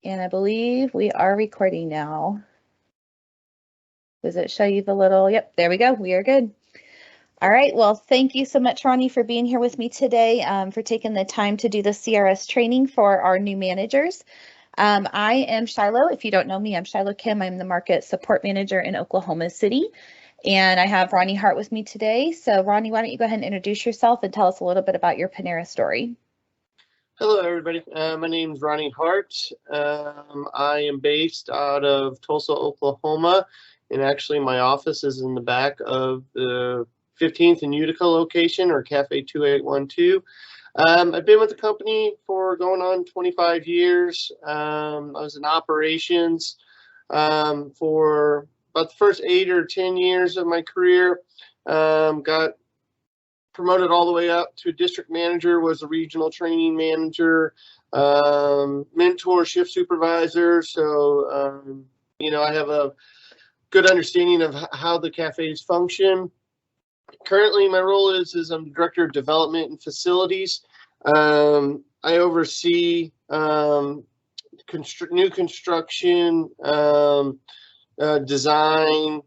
And I believe we are recording now. Does it show you the little, yep, there we go, we are good. All right, well, thank you so much, Ronnie, for being here with me today, for taking the time to do the CRS training for our new managers. I am Shiloh. If you don't know me, I'm Shiloh Kim. I'm the Market Support Manager in Oklahoma City, and I have Ronnie Hart with me today. So Ronnie, why don't you go ahead and introduce yourself and tell us a little bit about your Panera story. Hello, everybody. My name is Ronnie Hart. I am based out of Tulsa, Oklahoma, and actually my office is in the back of the 15th and Utica location, or Café 2812. I've been with the company for going on 25 years. I was in operations for about the first 8 or 10 years of my career. Got promoted all the way up to district manager, was a regional training manager, mentor, shift supervisor. So, I have a good understanding of how the cafes function. Currently, my role is I'm director of development and facilities. I oversee new construction, design,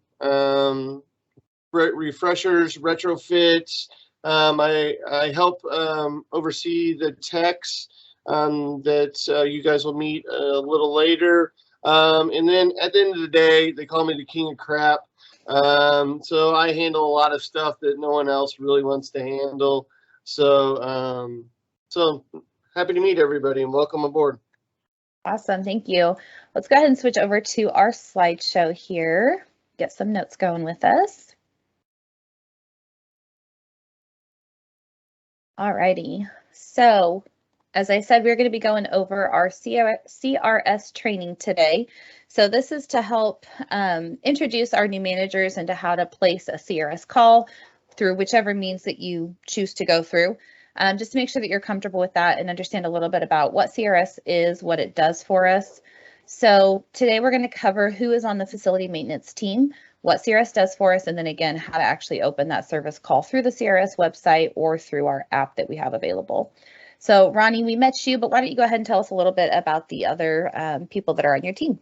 refreshers, retrofits. I help oversee the techs that you guys will meet a little later. And then at the end of the day, they call me the king of crap. So I handle a lot of stuff that no one else really wants to handle. So happy to meet everybody and welcome aboard. Awesome, thank you. Let's go ahead and switch over to our slideshow here. Get some notes going with us. Alrighty, so as I said, we're going to be going over our CRS training today. So this is to help introduce our new managers into how to place a CRS call through whichever means that you choose to go through. Just to make sure that you're comfortable with that and understand a little bit about what CRS is, what it does for us. So today we're going to cover who is on the facility maintenance team, what CRS does for us, and then again, how to actually open that service call through the CRS website or through our app that we have available. So Ronnie, we met you, but why don't you go ahead and tell us a little bit about the other people that are on your team?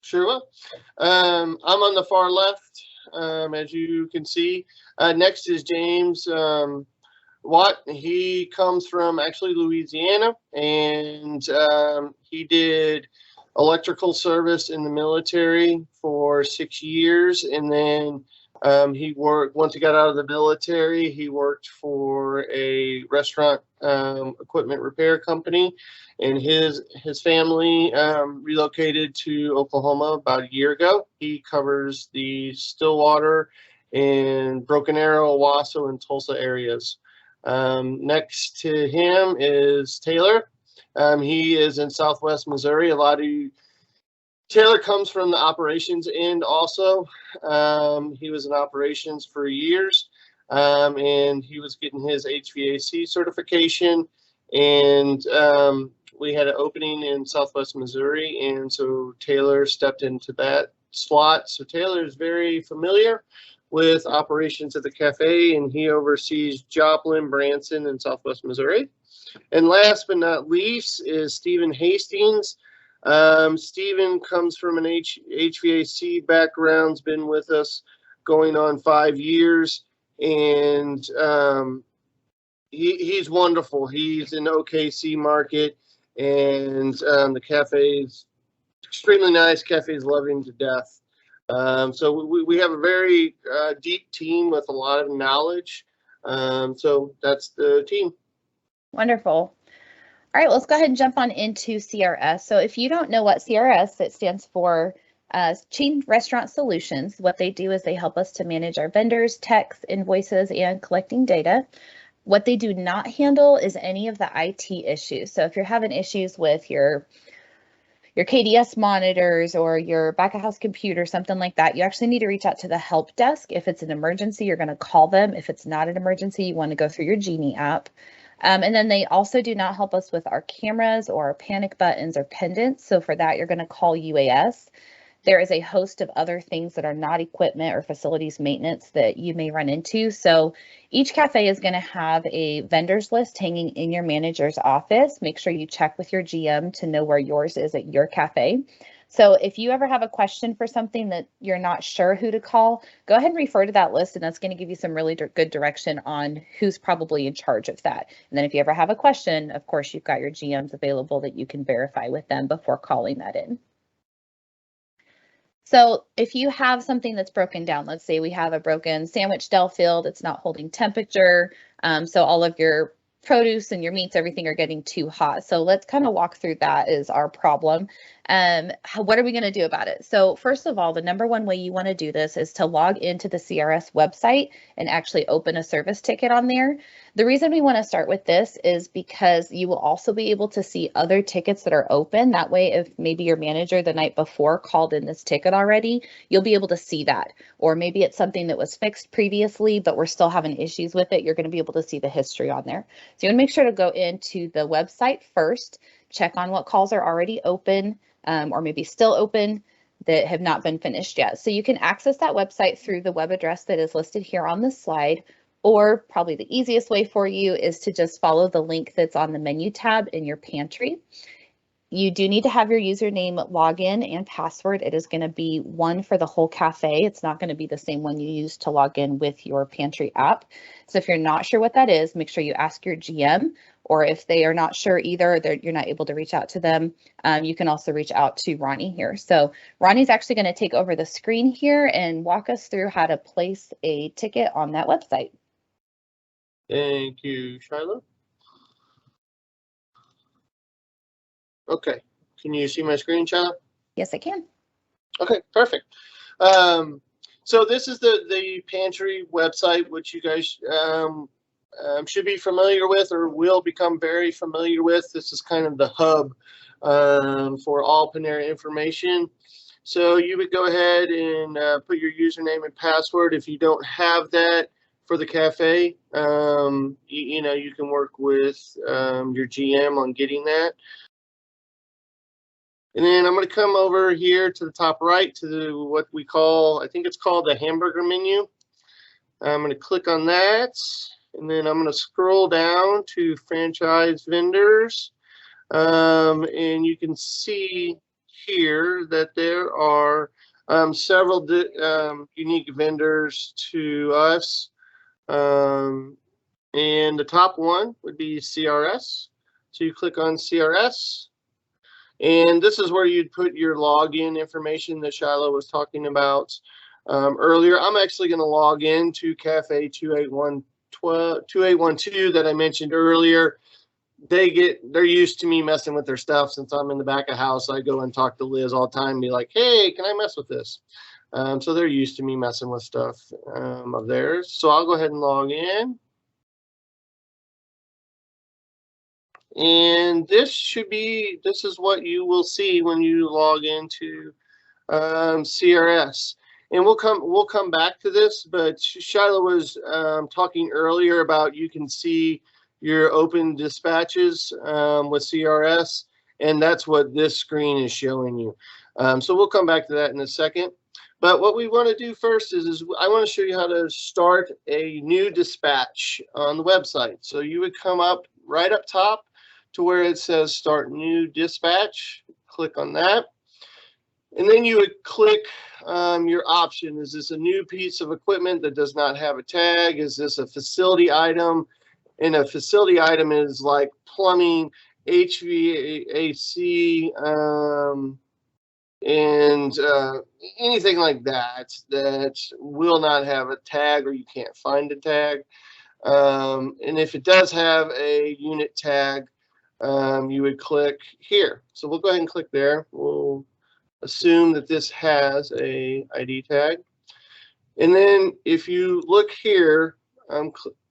Sure will. I'm on the far left, as you can see. Next is James Watt. He comes from actually Louisiana, and he did electrical service in the military for 6 years, and then he worked, once he got out of the military, he worked for a restaurant equipment repair company, and his family relocated to Oklahoma about a year ago. He covers the Stillwater and Broken Arrow, Owasso, and Tulsa areas. Next to him is Taylor. He is in Southwest Missouri. Taylor comes from the operations end also. He was in operations for years, and he was getting his HVAC certification. And we had an opening in Southwest Missouri, and so Taylor stepped into that slot. So Taylor is very familiar with operations at the cafe, and he oversees Joplin, Branson, and Southwest Missouri. And last but not least is Stephen Hastings. Stephen comes from an HVAC background, has been with us going on 5 years, and he's wonderful. He's in the OKC market, and the cafe is extremely nice. Cafes love him to death. So we have a very deep team with a lot of knowledge. So that's the team. Wonderful. All right, let's go ahead and jump on into CRS. So if you don't know what CRS, it stands for Chain Restaurant Solutions. What they do is they help us to manage our vendors, techs, invoices, and collecting data. What they do not handle is any of the IT issues. So if you're having issues with your KDS monitors or your back of house computer, something like that, you actually need to reach out to the help desk. If it's an emergency, you're going to call them. If it's not an emergency, you want to go through your Genie app. And then they also do not help us with our cameras or our panic buttons or pendants. So for that, you're going to call UAS. there is a host of other things that are not equipment or facilities maintenance that you may run into. So each cafe is going to have a vendors list hanging in your manager's office. Make sure you check with your GM to know where yours is at your cafe. So if you ever have a question for something that you're not sure who to call, go ahead and refer to that list, and that's going to give you some really good direction on who's probably in charge of that. And then if you ever have a question, of course, you've got your GMs available that you can verify with them before calling that in. So if you have something that's broken down, let's say we have a broken sandwich dell field, it's not holding temperature, so all of your produce and your meats, everything are getting too hot. So let's kind of walk through that is our problem. What are we going to do about it? So first of all, the number one way you want to do this is to log into the CRS website and actually open a service ticket on there. The reason we want to start with this is because you will also be able to see other tickets that are open. That way, if maybe your manager the night before called in this ticket already, you'll be able to see that. Or maybe it's something that was fixed previously, but we're still having issues with it. You're going to be able to see the history on there. So you want to make sure to go into the website first, check on what calls are already open or maybe still open that have not been finished yet. So you can access that website through the web address that is listed here on this slide, or probably the easiest way for you is to just follow the link that's on the menu tab in your pantry. You do need to have your username, login, and password. It is going to be one for the whole cafe. It's not going to be the same one you use to log in with your pantry app. So if you're not sure what that is, make sure you ask your GM, or if they are not sure either, you're not able to reach out to them, you can also reach out to Ronnie here. So Ronnie's actually going to take over the screen here and walk us through how to place a ticket on that website. Thank you, Shiloh. Okay, can you see my screen, Shiloh? Yes, I can. Okay, perfect. So this is the pantry website, which you guys should be familiar with or will become very familiar with. This is kind of the hub for all Panera information. So you would go ahead and put your username and password. If you don't have that for the cafe, you know, you can work with your GM on getting that. And then I'm going to come over here to the top right to what we call, I think it's called the hamburger menu. I'm going to click on that, and then I'm going to scroll down to franchise vendors. And you can see here that there are several unique vendors to us. And the top one would be CRS. So you click on CRS. And this is where you'd put your login information that Shiloh was talking about earlier. I'm actually going to log in to Café 2812 that I mentioned earlier. They're used to me messing with their stuff since I'm in the back of house. I go and talk to Liz all the time and be like, hey, can I mess with this? So they're used to me messing with stuff of theirs. So I'll go ahead and log in. And this is what you will see when you log into CRS. And we'll come back to this, but Shiloh was talking earlier about you can see your open dispatches with CRS, and that's what this screen is showing you. So we'll come back to that in a second. But what we want to do first is I want to show you how to start a new dispatch on the website. So you would come up right up top to where it says start new dispatch. Click on that. And then you would click your option. Is this a new piece of equipment that does not have a tag? Is this a facility item? And a facility item is like plumbing, HVAC, and anything like that that will not have a tag or you can't find a tag. And if it does have a unit tag, you would click here. So we'll go ahead and click there. We'll assume that this has a ID tag. And then if you look here,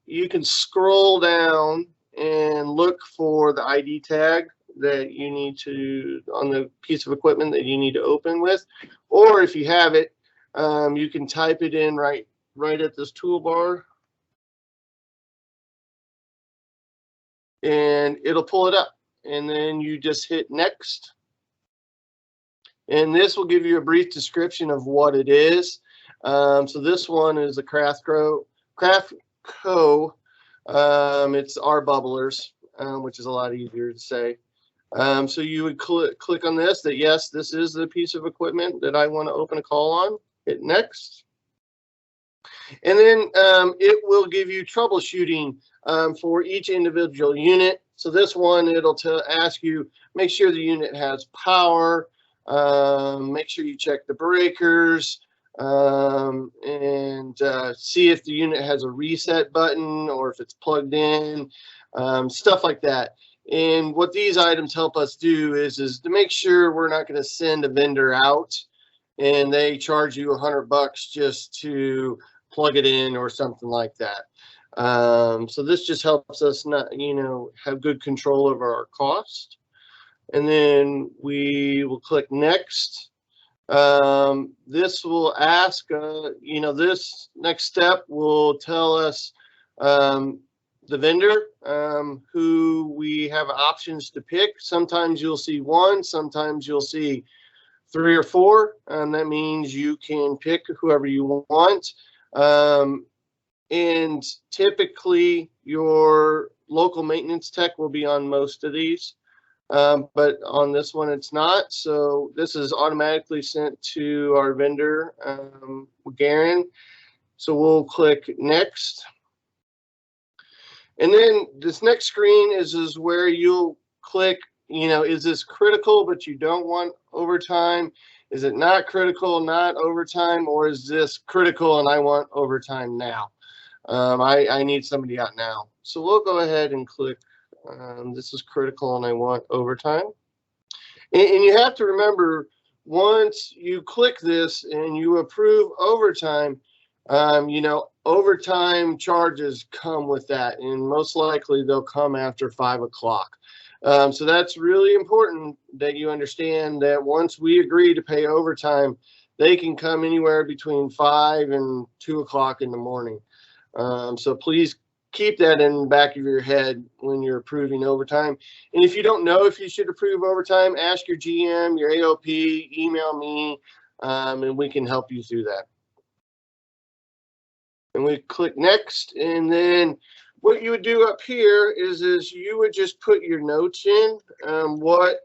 you can scroll down and look for the ID tag that you need to, on the piece of equipment that you need to open with. Or if you have it, you can type it in right at this toolbar. And it'll pull it up. And then you just hit next. And this will give you a brief description of what it is. So this one is a Craft Co. It's our bubblers, which is a lot easier to say. So you would click on this, that yes, this is the piece of equipment that I want to open a call on. Hit next. And then it will give you troubleshooting for each individual unit. So this one, it'll ask you, make sure the unit has power, make sure you check the breakers, and see if the unit has a reset button or if it's plugged in, stuff like that. And what these items help us do is to make sure we're not going to send a vendor out and they charge you $100 just to plug it in or something like that. So this just helps us not, have good control over our cost. And then we will click next. This will ask, this next step will tell us the vendor who we have options to pick. Sometimes you'll see one, sometimes you'll see 3 or 4. That means you can pick whoever you want. And typically your local maintenance tech will be on most of these. But on this one, it's not. So this is automatically sent to our vendor, Garen. So we'll click next. And then this next screen is where you'll click, is this critical, but you don't want overtime? Is it not critical, not overtime, or is this critical and I want overtime now? I need somebody out now. So we'll go ahead and click, this is critical and I want overtime. And you have to remember, once you click this and you approve overtime, overtime charges come with that, and most likely they'll come after 5 o'clock. So that's really important that you understand that once we agree to pay overtime, they can come anywhere between 5 and 2 o'clock in the morning. So please keep that in the back of your head when you're approving overtime. And if you don't know if you should approve overtime, ask your GM, your AOP, email me, and we can help you through that. And we click next, and then what you would do up here is you would just put your notes in, what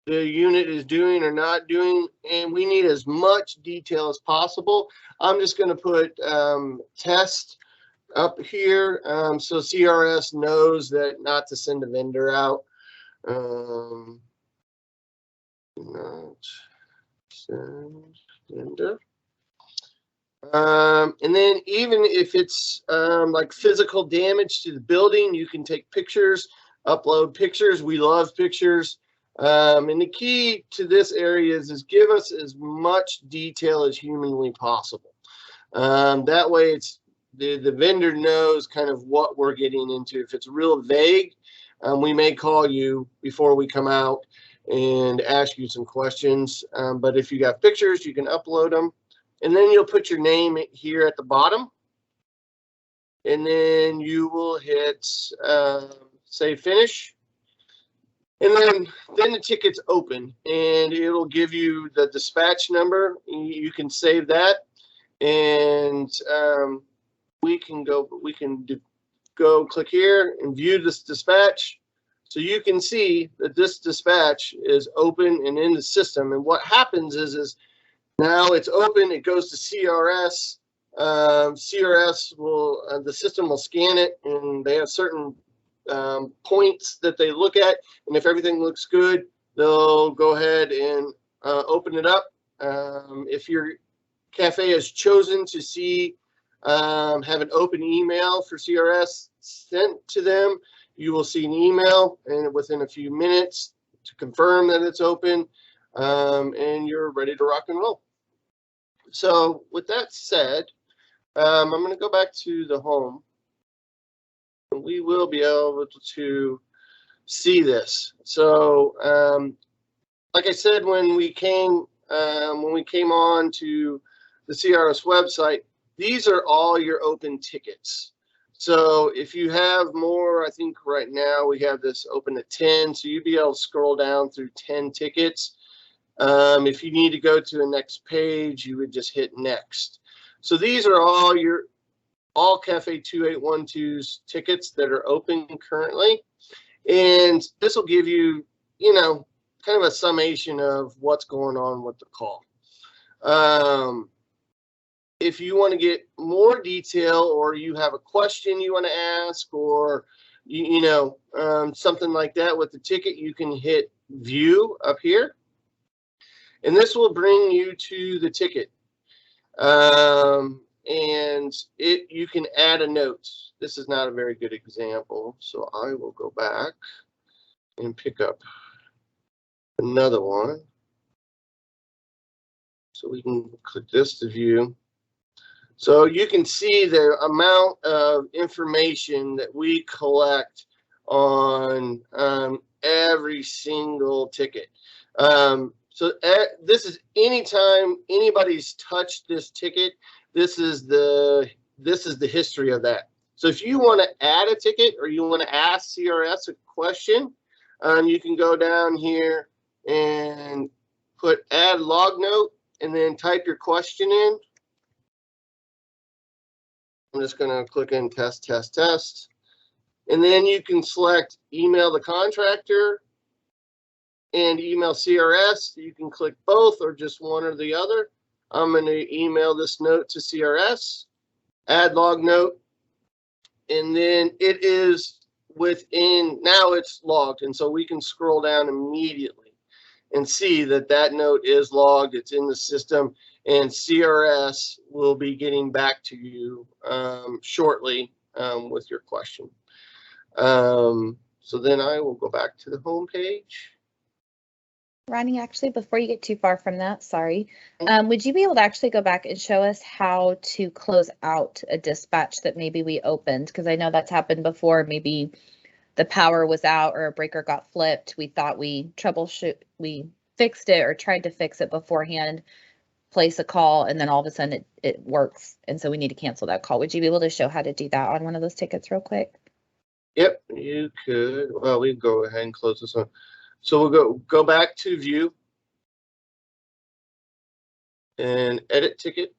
the unit is doing or not doing, and we need as much detail as possible. I'm just going to put test up here, so CRS knows that not to send a vendor out. Not send vendor. And then even if it's like physical damage to the building, you can take pictures, upload pictures. We love pictures. And the key to this area is give us as much detail as humanly possible. That way it's the vendor knows kind of what we're getting into. If it's real vague, we may call you before we come out and ask you some questions. But if you got pictures, you can upload them. And then you'll put your name here at the bottom. And then you will hit say finish. And then the ticket's open and it'll give you the dispatch number. You can save that. And we can go click here and view this dispatch. So you can see that this dispatch is open and in the system. And what happens is now it's open, it goes to CRS. CRS will, the system will scan it, and they have certain points that they look at. And if everything looks good, they'll go ahead and open it up. If your cafe has chosen to see, have an open email for CRS sent to them, you will see an email and within a few minutes to confirm that it's open, and you're ready to rock and roll. So with that said, I'm going to go back to the home. We will be able to see this. So like I said, when we came on to the CRS website, these are all your open tickets. So if you have more, I think right now we have this open at 10, so you'd be able to scroll down through 10 tickets. If you need to go to the next page, you would just hit next. So these are all Café 2812's tickets that are open currently. And this will give you, kind of a summation of what's going on with the call. If you want to get more detail, or you have a question you want to ask, or something like that with the ticket, you can hit view up here, and this will bring you to the ticket. And you can add a note. This is not a very good example, so I will go back and pick up another one. So we can click this to view. So you can see the amount of information that we collect on every single ticket. This is anytime anybody's touched this ticket, this is the history of that. So if you want to add a ticket, or you want to ask CRS a question, you can go down here and put add log note, and then type your question in. I'm just going to click in test, test, test. And then you can select email the contractor and email CRS. You can click both or just one or the other. I'm going to email this note to CRS, add log note, and then it is now it's logged. And so we can scroll down immediately and see that that note is logged. It's in the system. And CRS will be getting back to you shortly with your question. So then I will go back to the home page. Ronnie, actually, before you get too far from that, sorry, would you be able to actually go back and show us how to close out a dispatch that maybe we opened? Because I know that's happened before. Maybe the power was out or a breaker got flipped. We thought we fixed it or tried to fix it beforehand, place a call, and then all of a sudden it works, and so we need to cancel that call. Would you be able to show how to do that on one of those tickets real quick? Yep, you could. Well, we can go ahead and close this one. So we'll go back to view and edit ticket,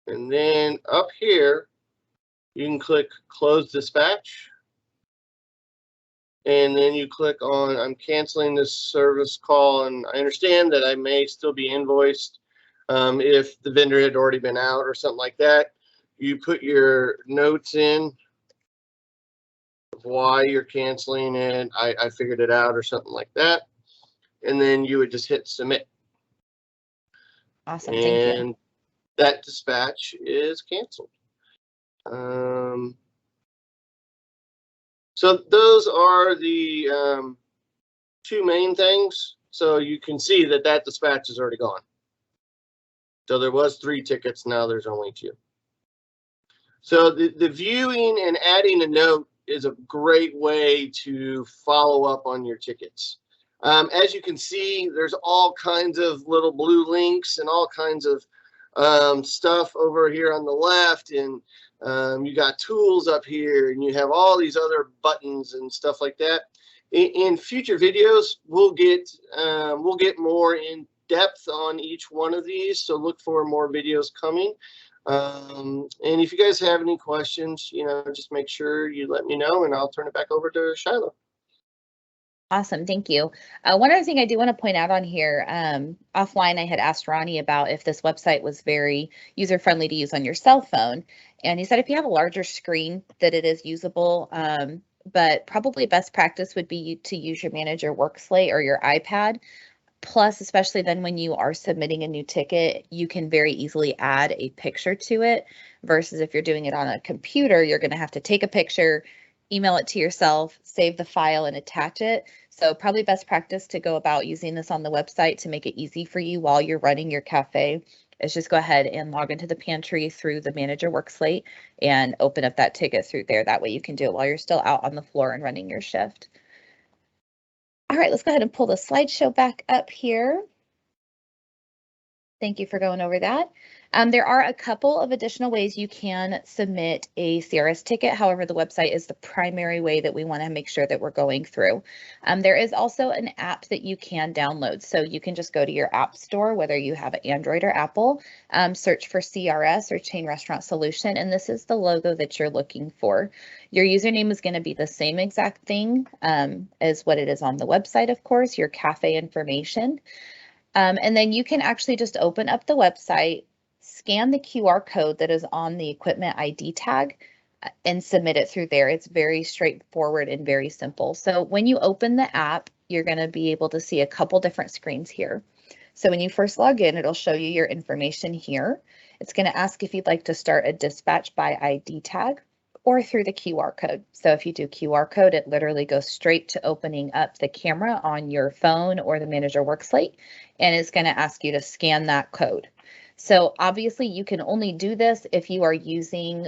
and then up here you can click close dispatch. And then you click on, I'm canceling this service call, and I understand that I may still be invoiced if the vendor had already been out or something like that. You put your notes in of why you're canceling it. I figured it out or something like that. And then you would just hit submit. Awesome, thank you. And that dispatch is canceled. So those are the two main things. So you can see that that dispatch is already gone. So there was 3 tickets, now there's only 2. So the viewing and adding a note is a great way to follow up on your tickets. As you can see, there's all kinds of little blue links and all kinds of stuff over here on the left, and you got tools up here, and you have all these other buttons and stuff like that. In future videos, we'll get more in depth on each one of these, so look for more videos coming. And if you guys have any questions, just make sure you let me know, and I'll turn it back over to Shiloh. Awesome, thank you. One other thing I do want to point out on here, offline I had asked Ronnie about if this website was very user-friendly to use on your cell phone. And he said if you have a larger screen that it is usable, but probably best practice would be to use your manager workslate or your iPad. Plus, especially then when you are submitting a new ticket, you can very easily add a picture to it versus if you're doing it on a computer, you're going to have to take a picture, email it to yourself, save the file, and attach it. So probably best practice to go about using this on the website to make it easy for you while you're running your cafe is just go ahead and log into the pantry through the manager workslate and open up that ticket through there. That way you can do it while you're still out on the floor and running your shift. All right, let's go ahead and pull the slideshow back up here. Thank you for going over that. There are a couple of additional ways you can submit a CRS ticket. However, the website is the primary way that we want to make sure that we're going through. There is also an app that you can download. So you can just go to your app store, whether you have an Android or Apple, search for CRS or Chain Restaurant Solution, and this is the logo that you're looking for. Your username is going to be the same exact thing as what it is on the website, of course, your cafe information. And then you can actually just open up the website, scan the QR code that is on the equipment ID tag, and submit it through there. It's very straightforward and very simple. So when you open the app, you're going to be able to see a couple different screens here. So when you first log in, it'll show you your information here. It's going to ask if you'd like to start a dispatch by ID tag or through the QR code. So if you do QR code, it literally goes straight to opening up the camera on your phone or the manager workslate, and it's going to ask you to scan that code. So obviously you can only do this if you are using,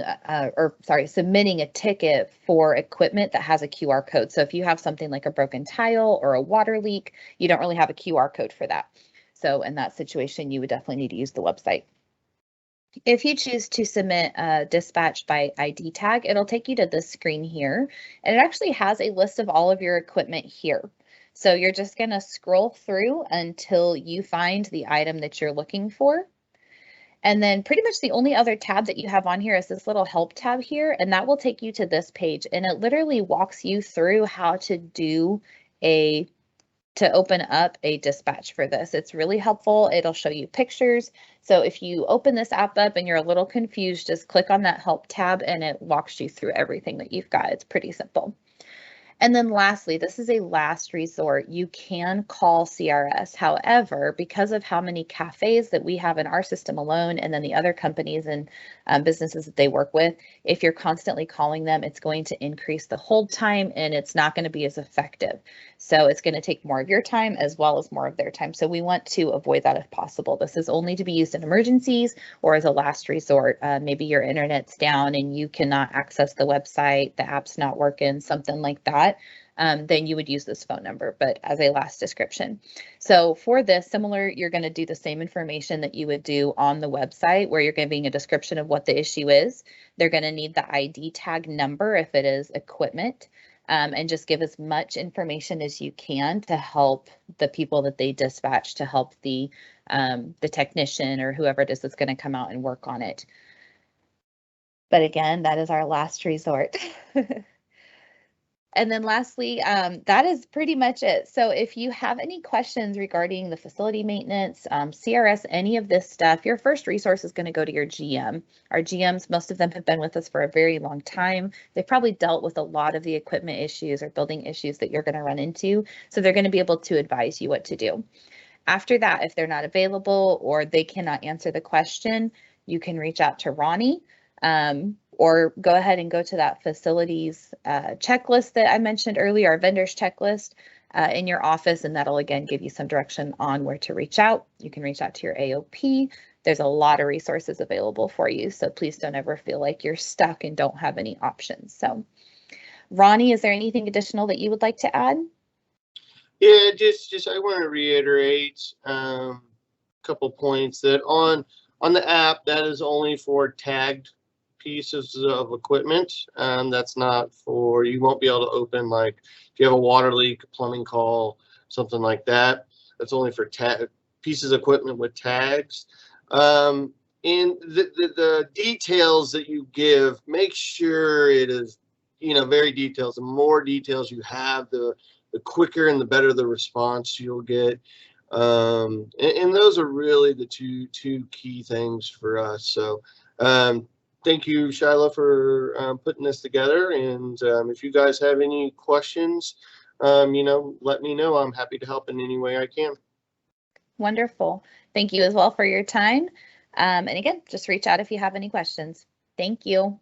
submitting a ticket for equipment that has a QR code. So if you have something like a broken tile or a water leak, you don't really have a QR code for that. So in that situation, you would definitely need to use the website. If you choose to submit a dispatch by ID tag, it'll take you to this screen here, and it actually has a list of all of your equipment here. So you're just going to scroll through until you find the item that you're looking for. And then pretty much the only other tab that you have on here is this little help tab here, and that will take you to this page, and it literally walks you through how to open up a dispatch for this. It's really helpful. It'll show you pictures. So if you open this app up and you're a little confused, just click on that help tab and it walks you through everything that you've got. It's pretty simple. And then lastly, this is a last resort. You can call CRS. However, because of how many cafes that we have in our system alone, and then the other companies and businesses that they work with, if you're constantly calling them, it's going to increase the hold time and it's not going to be as effective. So it's going to take more of your time as well as more of their time. So we want to avoid that if possible. This is only to be used in emergencies or as a last resort. Maybe your internet's down and you cannot access the website, the app's not working, something like that. Then you would use this phone number, but as a last description. So for this, similar, you're going to do the same information that you would do on the website where you're giving a description of what the issue is. They're going to need the ID tag number if it is equipment, and just give as much information as you can to help the people that they dispatch, to help the technician or whoever it is that's going to come out and work on it. But again, that is our last resort. And then lastly, that is pretty much it. So if you have any questions regarding the facility maintenance, CRS, any of this stuff, your first resource is going to go to your GM. Our GMs, most of them have been with us for a very long time. They've probably dealt with a lot of the equipment issues or building issues that you're going to run into. So they're going to be able to advise you what to do. After that, if they're not available or they cannot answer the question, you can reach out to Ronnie. Or go ahead and go to that facilities checklist that I mentioned earlier, our vendors checklist in your office, and that'll again give you some direction on where to reach out. You can reach out to your AOP. There's a lot of resources available for you, so please don't ever feel like you're stuck and don't have any options. So, Ronnie, is there anything additional that you would like to add? Yeah, just I want to reiterate a couple points that on the app, that is only for tagged pieces of equipment. That's not for, you won't be able to open, like if you have a water leak, a plumbing call, something like that. That's only for pieces of equipment with tags. And the details that you give, make sure it is, very detailed. The more details you have, the quicker and the better the response you'll get. And those are really the two key things for us. So thank you, Shyla, for putting this together. And if you guys have any questions, let me know. I'm happy to help in any way I can. Wonderful. Thank you as well for your time. And again, just reach out if you have any questions. Thank you.